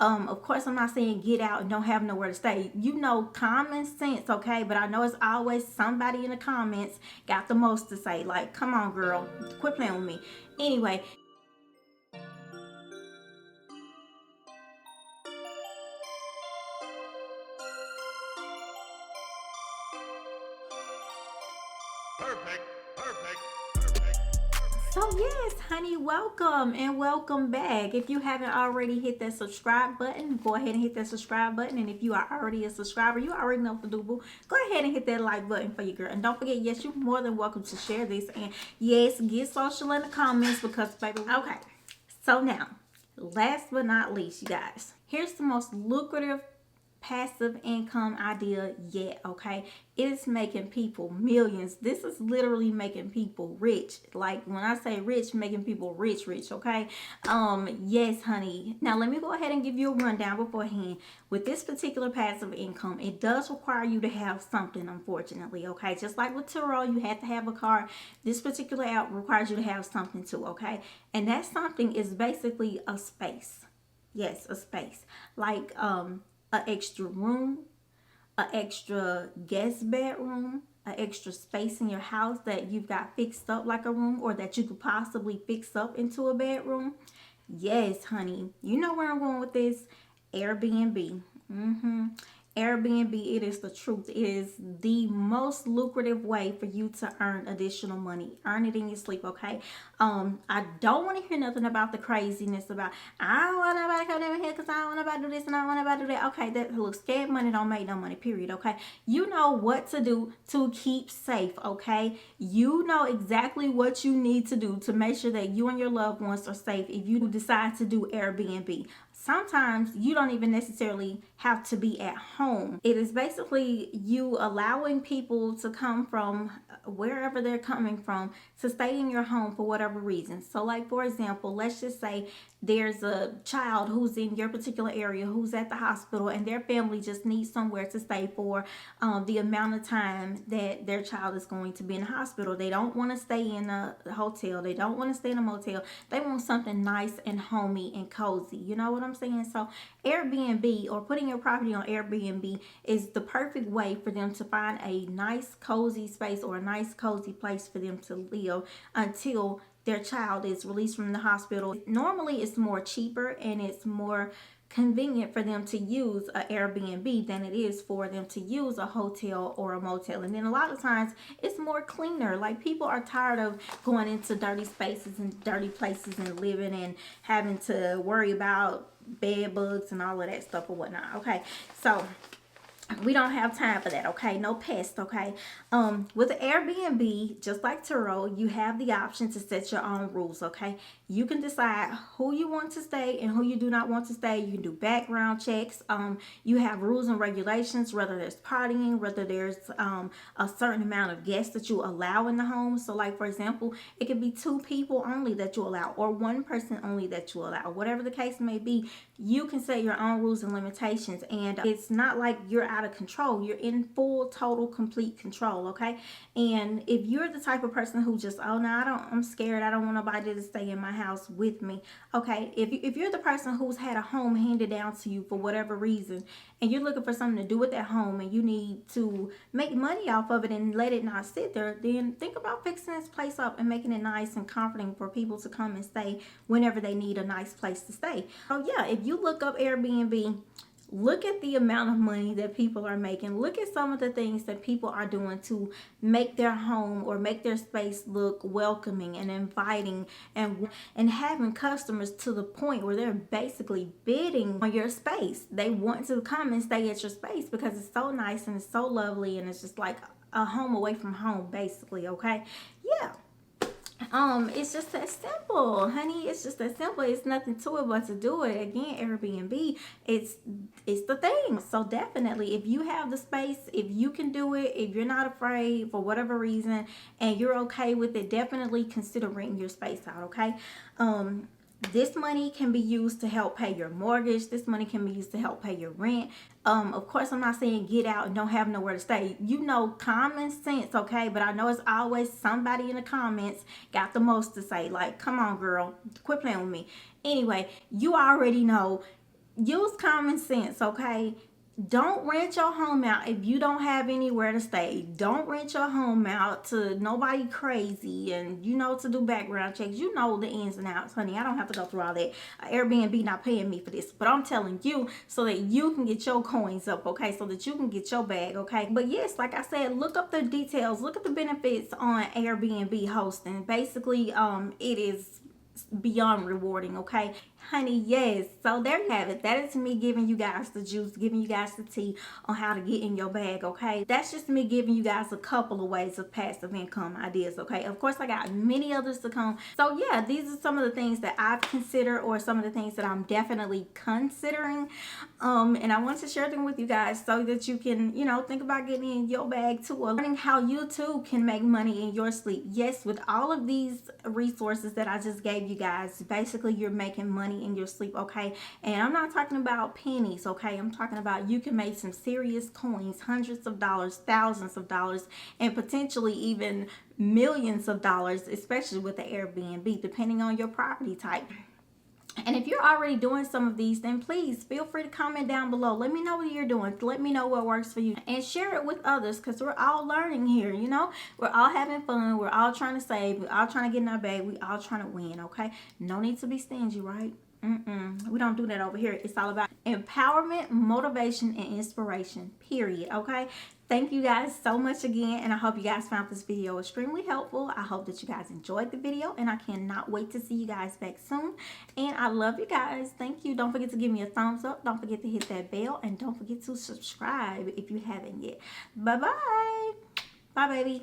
Of course, I'm not saying get out and don't have nowhere to stay. You know, common sense, okay? But I know it's always somebody in the comments got the most to say. Like, come on, girl, quit playing with me. Anyway, Perfect, perfect, perfect. so yes, honey, welcome and welcome back. If you haven't already hit that subscribe button, go ahead and hit that subscribe button. And if you are already a subscriber, you already know what to do, boo. Go ahead and hit that like button for your girl. And don't forget, yes, you're more than welcome to share this. And yes, get social in the comments because, baby, okay. So now, last but not least, you guys, here's the most lucrative passive income idea yet, okay? It is making people millions. This is literally making people rich. Like when I say rich, making people rich, okay? Yes, honey. Now let me go ahead and give you a rundown beforehand. With this particular passive income, it does require you to have something, unfortunately, okay? Just like with 𝒸𝓂, you have to have a car. This particular app requires you to have something too, okay? And that something is basically a space. Yes, a space. Like an extra room, an extra guest bedroom, an extra space in your house that you've got fixed up like a room or that you could possibly fix up into a bedroom. Yes, honey. You know where I'm going with this. Airbnb. Airbnb, it is the truth. It is the most lucrative way for you to earn additional money. Earn it in your sleep, okay? I don't want to hear nothing about the craziness about, I don't want nobody coming in here because I don't want nobody to do this and I don't want nobody to do that. Okay, that looks, scared money don't make no money, period, okay? You know what to do to keep safe, okay? You know exactly what you need to do to make sure that you and your loved ones are safe if you decide to do Airbnb. Sometimes you don't even necessarily have to be at home. It is basically you allowing people to come from wherever they're coming from to stay in your home for whatever reason. So like for example, let's just say there's a child who's in your particular area who's at the hospital and their family just needs somewhere to stay for the amount of time that their child is going to be in the hospital. They don't want to stay in a hotel. They don't want to stay in a motel. They want something nice and homey and cozy. You know what I'm saying? So Airbnb or putting your property on Airbnb is the perfect way for them to find a nice cozy space or a nice cozy place for them to live until their child is released from the hospital. Normally it's more cheaper and it's more convenient for them to use a Airbnb than it is for them to use a hotel or a motel. And then a lot of times it's more cleaner. Like people are tired of going into dirty spaces and dirty places and living and having to worry about bed bugs and all of that stuff or whatnot. Okay, so we don't have time for that, okay? No pests, okay? With the Airbnb, just like 𝒸𝓂, you have the option to set your own rules, okay? You can decide who you want to stay and who you do not want to stay. You can do background checks. You have rules and regulations, whether there's partying, whether there's a certain amount of guests that you allow in the home. So like, for example, it could be 2 people only that you allow or 1 person only that you allow. Whatever the case may be, you can set your own rules and limitations. And it's not like you're out of control. You're in full, total, complete control, okay? And if you're the type of person who just, oh no, I'm scared, I don't want nobody to stay in my house with me, okay? If you're the person who's had a home handed down to you for whatever reason and you're looking for something to do with that home and you need to make money off of it and let it not sit there, then think about fixing this place up and making it nice and comforting for people to come and stay whenever they need a nice place to stay. So yeah, if you look up Airbnb, look at the amount of money that people are making. Look at some of the things that people are doing to make their home or make their space look welcoming and inviting and having customers to the point where they're basically bidding on your space. They want to come and stay at your space because it's so nice and it's so lovely and it's just like a home away from home, basically, okay? Yeah. It's just that simple, honey. It's just that simple. It's nothing to it but to do it. Again, Airbnb, it's the thing. So definitely, if you have the space, if you can do it, if you're not afraid for whatever reason and you're okay with it, definitely consider renting your space out, okay? This money can be used to help pay your mortgage. This money can be used to help pay your rent. Of course, I'm not saying get out and don't have nowhere to stay. You know, common sense, okay? But I know it's always somebody in the comments got the most to say. Like, come on, girl, quit playing with me. Anyway, you already know use common sense, okay? Don't rent your home out if you don't have anywhere to stay. Don't rent your home out to nobody crazy and to do background checks. You know the ins and outs, honey. I don't have to go through all that. Airbnb not paying me for this, but I'm telling you so that you can get your coins up, okay? So that you can get your bag, okay? But yes, like I said, look up the details. Look at the benefits on Airbnb hosting. Basically, it is beyond rewarding, okay, honey? Yes. So there you have it. That is me giving you guys the juice, giving you guys the tea on how to get in your bag, okay? That's just me giving you guys a couple of ways of passive income ideas, okay? Of course, I got many others to come. So yeah, these are some of the things that I've considered, or some of the things that I'm definitely considering, and I want to share them with you guys so that you can think about getting in your bag too, or learning how you too can make money in your sleep. Yes, with all of these resources that I just gave you guys, basically you're making money in your sleep, okay? And I'm not talking about pennies, okay? I'm talking about you can make some serious coins, hundreds of dollars, thousands of dollars, and potentially even millions of dollars, especially with the Airbnb, depending on your property type. And if you're already doing some of these, then please feel free to comment down below. Let me know what you're doing. Let me know what works for you. And share it with others, because we're all learning here, We're all having fun. We're all trying to save. We're all trying to get in our bag. We all trying to win, okay? No need to be stingy, right? We don't do that over here. It's all about empowerment, motivation, and inspiration, period, okay? Thank you guys so much again, and I hope you guys found this video extremely helpful. I hope that you guys enjoyed the video, and I cannot wait to see you guys back soon. And I love you guys. Thank you. Don't forget to give me a thumbs up. Don't forget to hit that bell, and don't forget to subscribe if you haven't yet. Bye-bye. Bye, baby.